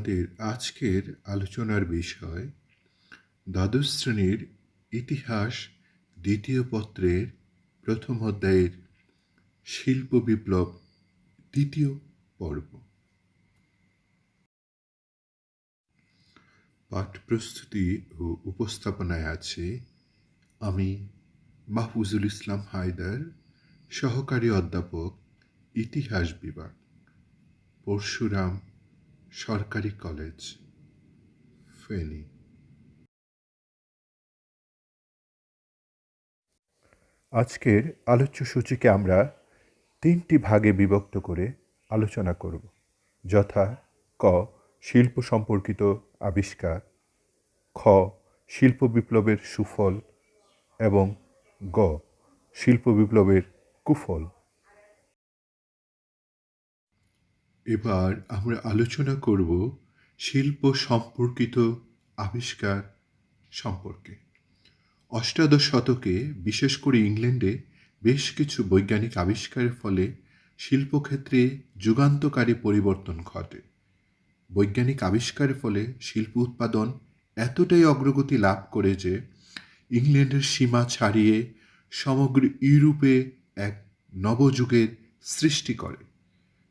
আমাদের আজকের আলোচনার বিষয় দ্বাদশ শ্রেণীর ইতিহাস দ্বিতীয় পত্রের প্রথম অধ্যায়ের শিল্প বিপ্লব দ্বিতীয় পর্ব। পাঠ প্রস্তুতি ও উপস্থাপনায় আছে আমি মাহফুজুল ইসলাম হায়দার, সহকারী অধ্যাপক, ইতিহাস বিভাগ, পরশুরাম সরকারি কলেজ, ফেনী। আজকের আলোচ্য সূচিকে আমরা 3টি ভাগে বিভক্ত করে আলোচনা করব, যথা ক শিল্প সম্পর্কিত আবিষ্কার, খ শিল্প বিপ্লবের সুফল এবং গ শিল্প বিপ্লবের কুফল। এবার আমরা আলোচনা করব শিল্প সম্পর্কিত আবিষ্কার সম্পর্কে। অষ্টাদশ শতকে বিশেষ করে ইংল্যান্ডে বেশ কিছু বৈজ্ঞানিক আবিষ্কারের ফলে শিল্পক্ষেত্রে যুগান্তকারী পরিবর্তন ঘটে। বৈজ্ঞানিক আবিষ্কারের ফলে শিল্প উৎপাদন এতটাই অগ্রগতি লাভ করে যে ইংল্যান্ডের সীমা ছাড়িয়ে সমগ্র ইউরোপে এক নবযুগের সৃষ্টি করে।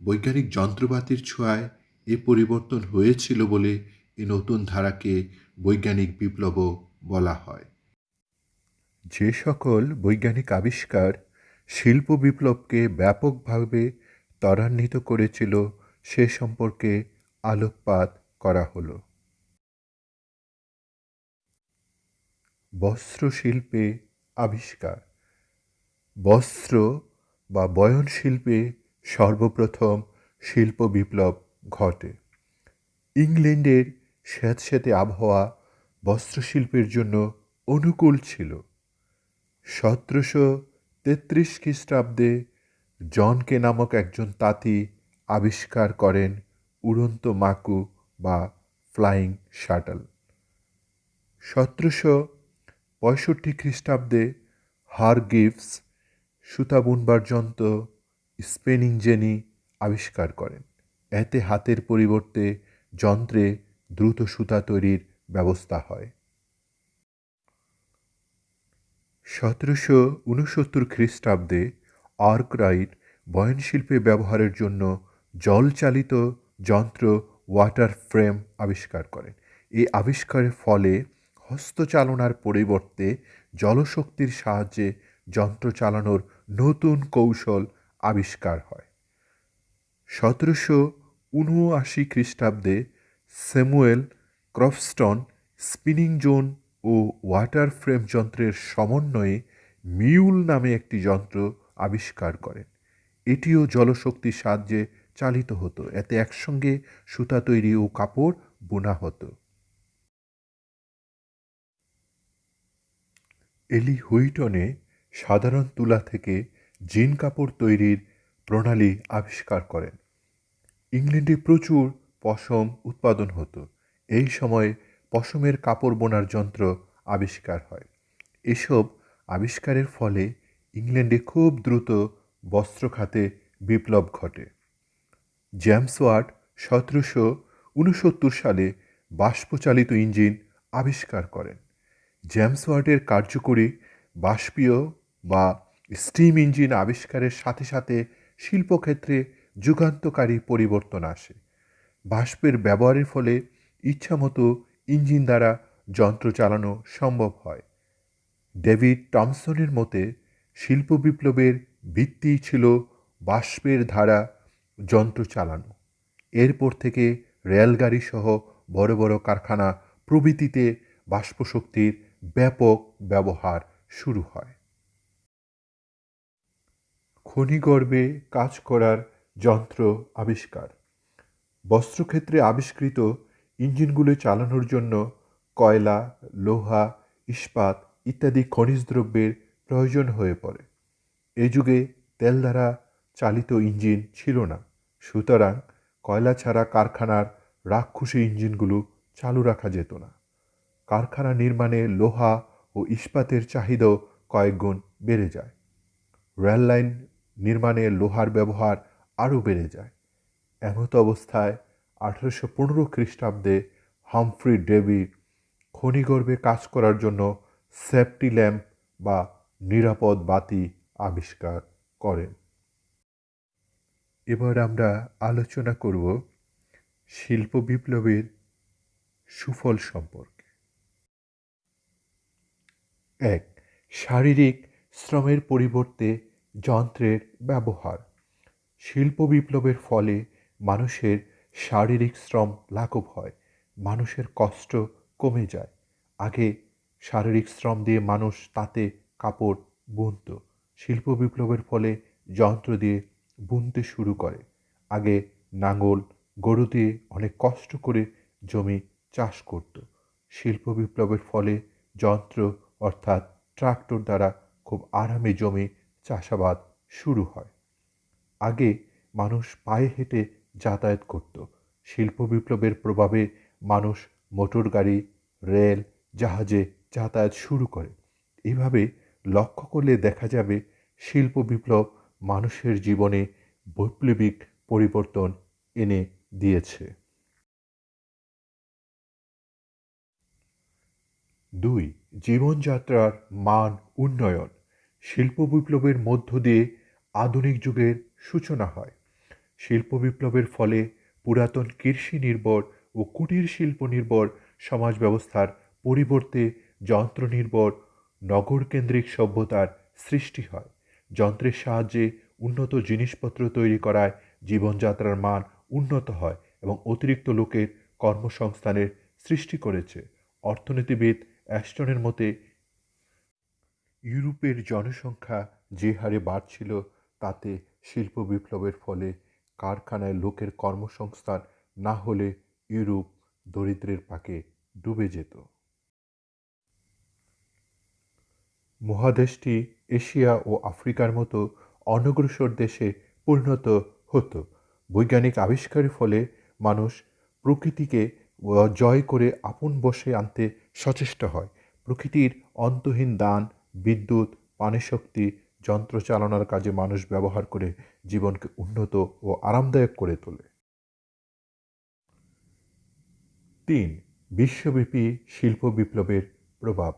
বৈজ্ঞানিক যন্ত্রপাতির ছোঁয়ায় এ পরিবর্তন হয়েছিল বলে এ নতুন ধারাকে বৈজ্ঞানিক বিপ্লবও বলা হয়। যে সকল বৈজ্ঞানিক আবিষ্কার শিল্প বিপ্লবকে ব্যাপকভাবে ত্বরান্বিত করেছিল সে সম্পর্কে আলোকপাত করা হলো। বস্ত্রশিল্পে আবিষ্কার। বস্ত্র বা বয়নশিল্পে সর্বপ্রথম শিল্প বিপ্লব ঘটে। ইংল্যান্ডের স্যাঁতসেঁতে আবহাওয়া বস্ত্রশিল্পের জন্য অনুকূল ছিল। 1733 খ্রিস্টাব্দে জনকে নামক একজন তাঁতি আবিষ্কার করেন উড়ন্ত মাকু বা ফ্লাইং শাটল। 1765 খ্রিস্টাব্দে হারগ্রিভস সুতা বুনবার যন্ত্র স্পিনিং জেনি আবিষ্কার করেন। এতে হাতের পরিবর্তে যন্ত্রে দ্রুত সুতা তৈরির ব্যবস্থা হয়। 1769 খ্রিস্টাব্দে আর্করাইট বয়নশিল্পে ব্যবহারের জন্য জলচালিত যন্ত্র ওয়াটার ফ্রেম আবিষ্কার করেন। এই আবিষ্কারের ফলে হস্তচালনার পরিবর্তে জলশক্তির সাহায্যে যন্ত্র চালানোর নতুন কৌশল আবিষ্কার হয়। 1779 খ্রিস্টাব্দে স্যামুয়েল ক্রফটন স্পিনিং জোন ও ওয়াটার ফ্রেম যন্ত্রের সমন্বয়ে মিউল নামে একটি যন্ত্র আবিষ্কার করেন। এটিও জলশক্তির সাহায্যে চালিত হতো। এতে একসঙ্গে সুতা তৈরি ও কাপড় বোনা হতো। এলি হুইটনে সাধারণ তুলা থেকে জিন কাপড় তৈরির প্রণালী আবিষ্কার করেন। ইংল্যান্ডে প্রচুর পশম উৎপাদন হতো। এই সময়ে পশমের কাপড় বোনার যন্ত্র আবিষ্কার হয়। এসব আবিষ্কারের ফলে ইংল্যান্ডে খুব দ্রুত বস্ত্র খাতে বিপ্লব ঘটে। জেমস ওয়াট 1769 সালে বাষ্পচালিত ইঞ্জিন আবিষ্কার করেন। জেমস ওয়াটের কার্যকরী বাষ্পীয় বা স্টিম ইঞ্জিন আবিষ্কারের সাথে সাথে শিল্পক্ষেত্রে যুগান্তকারী পরিবর্তন আসে। বাষ্পের ব্যবহারের ফলে ইচ্ছামতো ইঞ্জিন দ্বারা যন্ত্র চালানো সম্ভব হয়। ডেভিড টমসনের মতে শিল্প বিপ্লবের ভিত্তি ছিল বাষ্পের ধারা যন্ত্র চালানো। এরপর থেকে রেলগাড়ি সহ বড় বড় কারখানা প্রভৃতিতে বাষ্পশক্তির ব্যাপক ব্যবহার শুরু হয়। খনিগর্ভে কাজ করার যন্ত্র আবিষ্কার। বস্ত্রক্ষেত্রে আবিষ্কৃত ইঞ্জিনগুলো চালানোর জন্য কয়লা, লোহা, ইস্পাত ইত্যাদি খনিজ দ্রব্যের প্রয়োজন হয়ে পড়ে। এ যুগে তেল দ্বারা চালিত ইঞ্জিন ছিল না, সুতরাং কয়লা ছাড়া কারখানার রাক্ষসী ইঞ্জিনগুলো চালু রাখা যেত না। কারখানা নির্মাণে লোহা ও ইস্পাতের চাহিদাও কয়েক গুণ বেড়ে যায়। রেললাইন নির্মাণে লোহার ব্যবহার আরও বেড়ে যায়। এমত অবস্থায় 1815 খ্রিস্টাব্দে হামফ্রি ডেভি খনিগর্ভে কাজ করার জন্য সেফটি ল্যাম্প বা নিরাপদ বাতি আবিষ্কার করেন। এবার আমরা আলোচনা করব শিল্প বিপ্লবের সুফল সম্পর্কে। 1. শারীরিক শ্রমের পরিবর্তে যন্ত্রের ব্যবহার। শিল্প বিপ্লবের ফলে মানুষের শারীরিক শ্রম লাঘব হয়, মানুষের কষ্ট কমে যায়। আগে শারীরিক শ্রম দিয়ে মানুষ তাতে কাপড় বুনত। শিল্প বিপ্লবের ফলে যন্ত্র দিয়ে বুনতে শুরু করে। আগে নাঙল গরু দিয়ে অনেক কষ্ট করে জমি চাষ করত। শিল্প বিপ্লবের ফলে যন্ত্র অর্থাৎ ট্রাক্টর দ্বারা খুব আরামে জমি চাষাবাদ শুরু হয়। আগে মানুষ পায়ে হেঁটে যাতায়াত করত। শিল্প বিপ্লবের প্রভাবে মানুষ মোটর গাড়ি, রেল, জাহাজে যাতায়াত শুরু করে। এভাবে লক্ষ্য করলে দেখা যাবে শিল্প বিপ্লব মানুষের জীবনে বৈপ্লবিক পরিবর্তন এনে দিয়েছে। 2. জীবনযাত্রার মান উন্নয়ন। শিল্প বিপ্লবের মধ্য দিয়ে আধুনিক যুগের সূচনা হয়। শিল্প বিপ্লবের ফলে পুরাতন কৃষি নির্ভর ও কুটির শিল্প নির্ভর সমাজ ব্যবস্থার পরিবর্তে যন্ত্র নির্ভর নগরকেন্দ্রিক সভ্যতার সৃষ্টি হয়। যন্ত্রের সাহায্যে উন্নত জিনিসপত্র তৈরি করায় জীবনযাত্রার মান উন্নত হয় এবং অতিরিক্ত লোকের কর্মসংস্থানের সৃষ্টি করেছে। অর্থনীতিবিদ অ্যাস্টনের মতে ইউরোপের জনসংখ্যা যে হারে বাড়ছিল তাতে শিল্প বিপ্লবের ফলে কারখানায় লোকের কর্মসংস্থান না হলে ইউরোপ দরিদ্রের পাকে ডুবে যেত। মহাদেশটি এশিয়া ও আফ্রিকার মতো অনগ্রসর দেশে পরিণত হতো। বৈজ্ঞানিক আবিষ্কারের ফলে মানুষ প্রকৃতিকে জয় করে আপন বশে আনতে সচেষ্ট হয়। প্রকৃতির অন্তহীন দান, বিদ্যুৎ, পানিশক্তি, যন্ত্র চালানোর কাজে মানুষ ব্যবহার করে জীবনকে উন্নত ও আরামদায়ক করে তোলে। 3. বিশ্বব্যাপী শিল্প বিপ্লবের প্রভাব।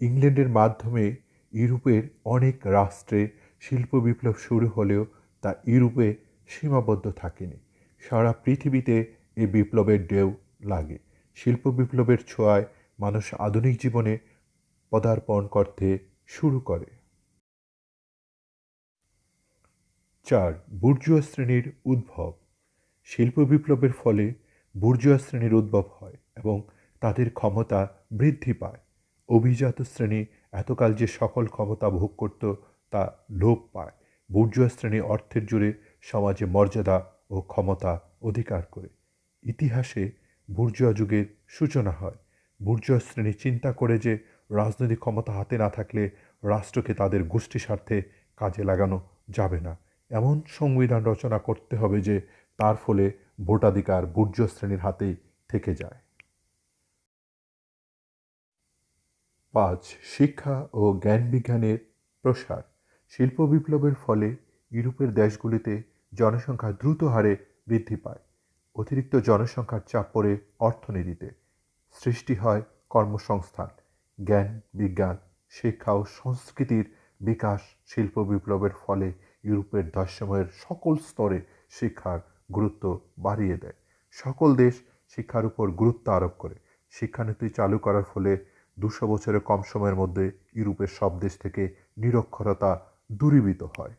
ইংল্যান্ডের মাধ্যমে ইউরোপের অনেক রাষ্ট্রে শিল্প বিপ্লব শুরু হলেও তা ইউরোপে সীমাবদ্ধ থাকেনি। সারা পৃথিবীতে এই বিপ্লবের ঢেউ লাগে। শিল্প বিপ্লবের ছোঁয়ায় মানুষ আধুনিক জীবনে পদার্পণ করতে শুরু করে। 4. বুর্জোয়া শ্রেণীর উদ্ভব। শিল্প বিপ্লবের ফলে বুর্জোয়া শ্রেণীর উদ্ভব হয় এবং তাদের ক্ষমতা বৃদ্ধি পায়। অভিজাত শ্রেণী এতকাল যে সকল ক্ষমতা ভোগ করত তা লোপ পায়। বুর্জোয়া শ্রেণী অর্থের জোরে সমাজে মর্যাদা ও ক্ষমতা অধিকার করে। ইতিহাসে বুর্জোয়া যুগের সূচনা হয়। বুর্জোয়া শ্রেণী চিন্তা করে যে রাজনৈতিক ক্ষমতা হাতে না থাকলে রাষ্ট্রকে তাদের গোষ্ঠী স্বার্থে কাজে লাগানো যাবে না। এমন সংবিধান রচনা করতে হবে যে তার ফলে ভোটাধিকার বুর্জোয়া শ্রেণীর হাতেই থেকে যায়। 5. শিক্ষা ও জ্ঞান বিজ্ঞানের প্রসার। শিল্প বিপ্লবের ফলে ইউরোপের দেশগুলিতে জনসংখ্যা দ্রুত হারে বৃদ্ধি পায়। অতিরিক্ত জনসংখ্যার চাপ পড়ে অর্থনীতিতে। সৃষ্টি হয় কর্মসংস্থান। জ্ঞান বিজ্ঞান, শিক্ষা ও সংস্কৃতির বিকাশ শিল্প বিপ্লবের ফলে ইউরোপের দেশসমূহের সকল স্তরে শিক্ষার গুরুত্ব বাড়িয়ে দেয়। সকল দেশ শিক্ষার উপর গুরুত্ব আরোপ করে। শিক্ষানীতি চালু করার ফলে 200 বছরের কম সময়ের মধ্যে ইউরোপের সব দেশ থেকে নিরক্ষরতা দূরীভূত হয়।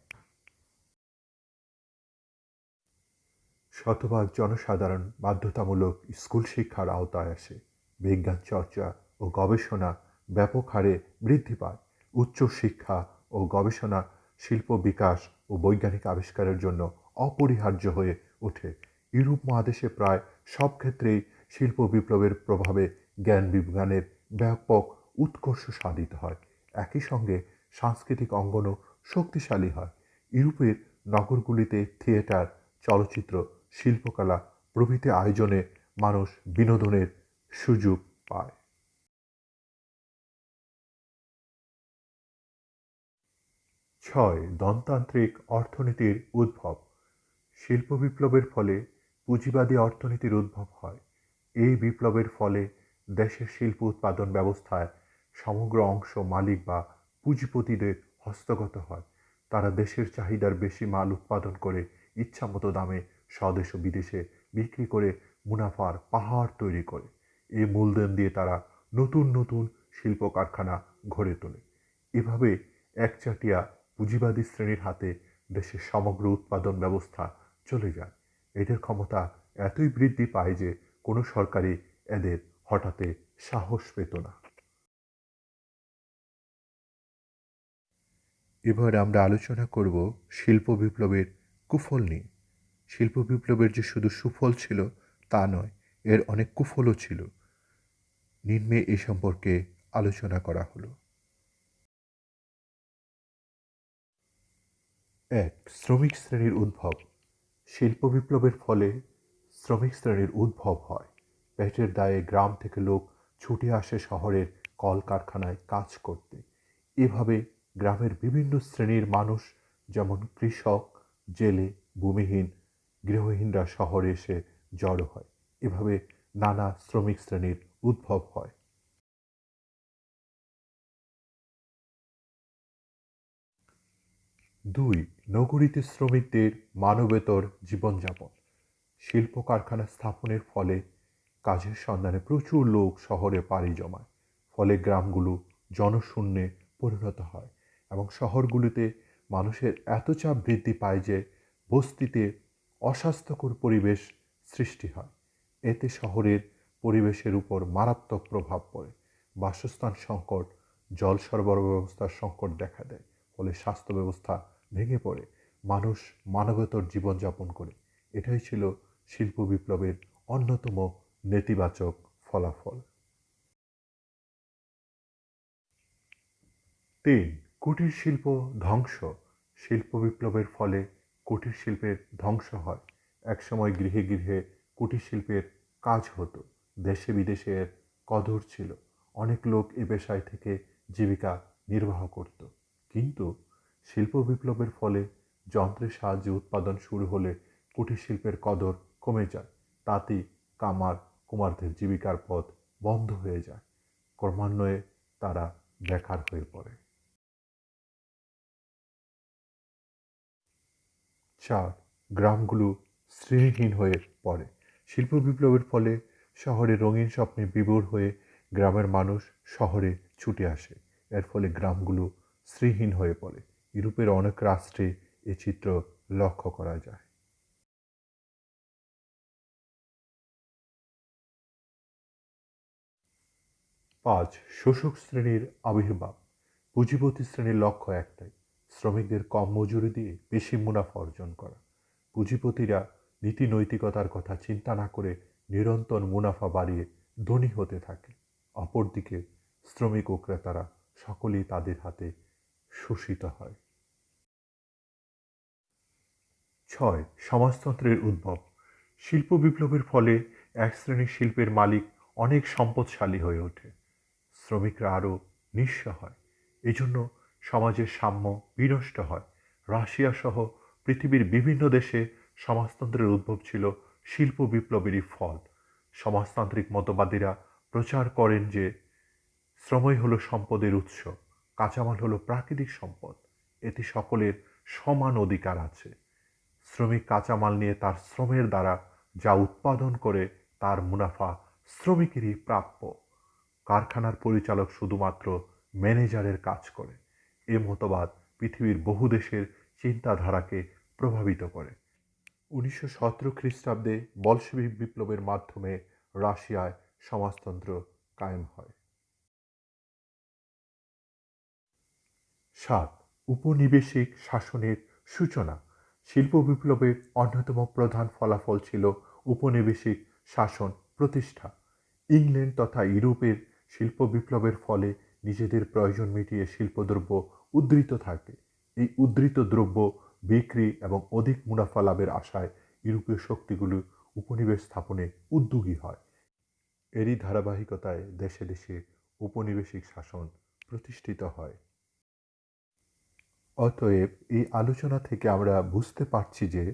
শতভাগ জনসাধারণ বাধ্যতামূলক স্কুল শিক্ষার আওতায় আসে। বিজ্ঞান চর্চা ও গবেষণা ব্যাপক হারে বৃদ্ধি পায়। উচ্চ শিক্ষা ও গবেষণা শিল্প বিকাশ ও বৈজ্ঞানিক আবিষ্কারের জন্য অপরিহার্য হয়ে ওঠে। ইউরোপ মহাদেশে প্রায় সব ক্ষেত্রেই শিল্প বিপ্লবের প্রভাবে জ্ঞান বিজ্ঞানের ব্যাপক উৎকর্ষ সাধিত হয়। একই সঙ্গে সাংস্কৃতিক অঙ্গনও শক্তিশালী হয়। ইউরোপের নগরগুলিতে থিয়েটার, চলচ্চিত্র, শিল্পকলা প্রভৃতি আয়োজনে মানুষ বিনোদনের সুযোগ পায়। 6. ধনতান্ত্রিক অর্থনীতির উদ্ভব। শিল্প বিপ্লবের ফলে পুঁজিবাদী অর্থনীতির উদ্ভব হয়। এই বিপ্লবের ফলে দেশের শিল্প উৎপাদন ব্যবস্থায় সমগ্র অংশ মালিক বা পুঁজিপতিদের হস্তগত হয়। তারা দেশের চাহিদার বেশি মাল উৎপাদন করে ইচ্ছামতো দামে স্বদেশ ও বিদেশে বিক্রি করে মুনাফার পাহাড় তৈরি করে। এই মূলধন দিয়ে তারা নতুন নতুন শিল্প কারখানা গড়ে তোলে। এভাবে একচাটিয়া পুঁজিবাদী শ্রেণীর হাতে দেশের সমগ্র উৎপাদন ব্যবস্থা চলে যায়। এদের ক্ষমতা এতই বৃদ্ধি পায় যে কোনো সরকারই এদের হঠাতে সাহস পেত না। এবার আমরা আলোচনা করব শিল্প বিপ্লবের কুফল নিয়ে। শিল্প বিপ্লবের যে শুধু সুফল ছিল তা নয়, এর অনেক কুফলও ছিল। নিম্নে এ সম্পর্কে আলোচনা করা হলো। ১. শ্রমিক শ্রেণীর উদ্ভব। শিল্প বিপ্লবের ফলে শ্রমিক শ্রেণীর উদ্ভব হয়। পেটের দায়ে গ্রাম থেকে লোক ছুটে আসে শহরের কলকারখানায় কাজ করতে। এভাবে গ্রামের বিভিন্ন শ্রেণীর মানুষ, যেমন কৃষক, জেলে, ভূমিহীন, গৃহহীনরা শহরে এসে জড়ো হয়। এভাবে নানা শ্রমিক শ্রেণীর উদ্ভব হয়। ২. নগরীতে শ্রমিকদের মানবেতর জীবনযাপন। শিল্প কারখানা স্থাপনের ফলে কাজের সন্ধানে প্রচুর লোক শহরে পাড়ি জমায়। ফলে গ্রামগুলো জনশূন্যে পরিণত হয় এবং শহরগুলোতে মানুষের এত চাপ বৃদ্ধি পায় যে বস্তিতে অস্বাস্থ্যকর পরিবেশ সৃষ্টি হয়। এতে শহরের পরিবেশের উপর মারাত্মক প্রভাব পড়ে। বাসস্থান সংকট, জল সরবরাহ ব্যবস্থার সংকট দেখা দেয়। ফলে স্বাস্থ্য ব্যবস্থা ভেঙে পড়ে, মানুষ মানবেতর জীবনযাপন করে। এটাই ছিল শিল্প বিপ্লবের অন্যতম নেতিবাচক ফলাফল। ৩. কুটির শিল্প ধ্বংস। শিল্প বিপ্লবের ফলে কুটির শিল্পের ধ্বংস হয়। একসময় গৃহে গৃহে কুটির শিল্পের কাজ হতো। দেশে বিদেশে এর কদর ছিল। অনেক লোক এ পেশায় থেকে জীবিকা নির্বাহ করত। কিন্তু শিল্প বিপ্লবের ফলে যন্ত্রের সাহায্যে উৎপাদন শুরু হলে কুটির শিল্পের কদর কমে যায়। তাতেই কুমারদের জীবিকার পথ বন্ধ হয়ে যায়। ক্রমান্বয়ে তারা বেকার হয়ে পড়ে। ৪. গ্রামগুলো শ্রেণীহীন হয়ে পড়ে। শিল্প বিপ্লবের ফলে শহরে রঙিন স্বপ্নে বিভোর হয়ে গ্রামের মানুষ শহরে ছুটে আসে। এর ফলে গ্রামগুলো শ্রীহীন হয়ে পড়ে। ইউরোপের অনেক রাষ্ট্রে এ চিত্র লক্ষ্য করা যায়। ৫. শোষক শ্রেণীর আবির্ভাব। পুঁজিপতি শ্রেণীর লক্ষ্য একটাই, শ্রমিকদের কম মজুরি দিয়ে বেশি মুনাফা অর্জন করা। পুঁজিপতিরা নীতি নৈতিকতার কথা চিন্তা না করে নিরন্তর মুনাফা বাড়িয়ে ধনী হতে থাকে। অপরদিকে শ্রমিক ও ক্রেতারা সকলেই তাদের হাতে শোষিত হয়। ৬. সমাজতন্ত্রের উদ্ভব। শিল্প বিপ্লবের ফলে এক শ্রেণীর শিল্পের মালিক অনেক সম্পদশালী হয়ে ওঠে। শ্রমিকরা আরও নিঃস্ব হয়। এজন্য সমাজের সাম্য বিনষ্ট হয়। রাশিয়া সহ পৃথিবীর বিভিন্ন দেশে সমাজতন্ত্রের উদ্ভব ছিল শিল্প বিপ্লবেরই ফল। সমাজতান্ত্রিক মতবাদীরা প্রচার করেন যে শ্রমই হলো সম্পদের উৎস, কাঁচামাল হলো প্রাকৃতিক সম্পদ, এতে সকলের সমান অধিকার আছে। শ্রমিক কাঁচামাল নিয়ে তার শ্রমের দ্বারা যা উৎপাদন করে তার মুনাফা শ্রমিকেরই প্রাপ্য। কারখানার পরিচালক শুধুমাত্র ম্যানেজারের কাজ করে। এ মতবাদ পৃথিবীর বহু দেশের চিন্তাধারাকে প্রভাবিত করে। ১৯১৭ খ্রিস্টাব্দে বলশেভিক বিপ্লবের মাধ্যমে রাশিয়ায় সমাজতন্ত্র কায়েম হয়। ৭. উপনিবেশিক শাসনের সূচনা। শিল্প বিপ্লবের অন্যতম প্রধান ফলাফল ছিল উপনিবেশিক শাসন প্রতিষ্ঠা। ইংল্যান্ড তথা ইউরোপের শিল্প বিপ্লবের ফলে নিজেদের প্রয়োজন মিটিয়ে শিল্পদ্রব্য উদ্ধৃত থাকে। এই উদ্ধৃত দ্রব্য বিক্রি এবং অধিক মুনাফা লাভের আশায় ইউরোপীয় শক্তিগুলো উপনিবেশ স্থাপনে উদ্যোগী হয়। এরই ধারাবাহিকতায় দেশে দেশে উপনিবেশিক শাসন প্রতিষ্ঠিত হয়। অতএব এই আলোচনা থেকে আমরা বুঝতে পারছি যে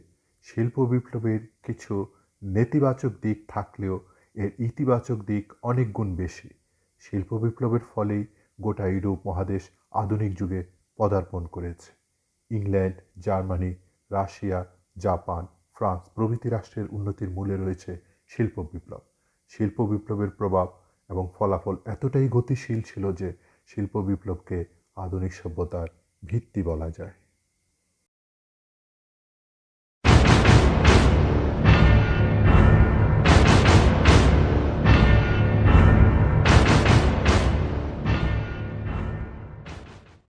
শিল্প বিপ্লবের কিছু নেতিবাচক দিক থাকলেও এর ইতিবাচক দিক অনেক গুণ বেশি। শিল্প বিপ্লবের ফলেই গোটা ইউরোপ মহাদেশ আধুনিক যুগে পদার্পণ করেছে। England, Germany, Russia, Japan, France প্রভৃতি রাষ্ট্রের উন্নতির মূলে রয়েছে শিল্প বিপ্লব। শিল্প বিপ্লবের প্রভাব এবং ফলাফল এতটাই গতিশীল ছিল যে শিল্প বিপ্লবকে আধুনিক সভ্যতার ভিত্তি বলা যায়।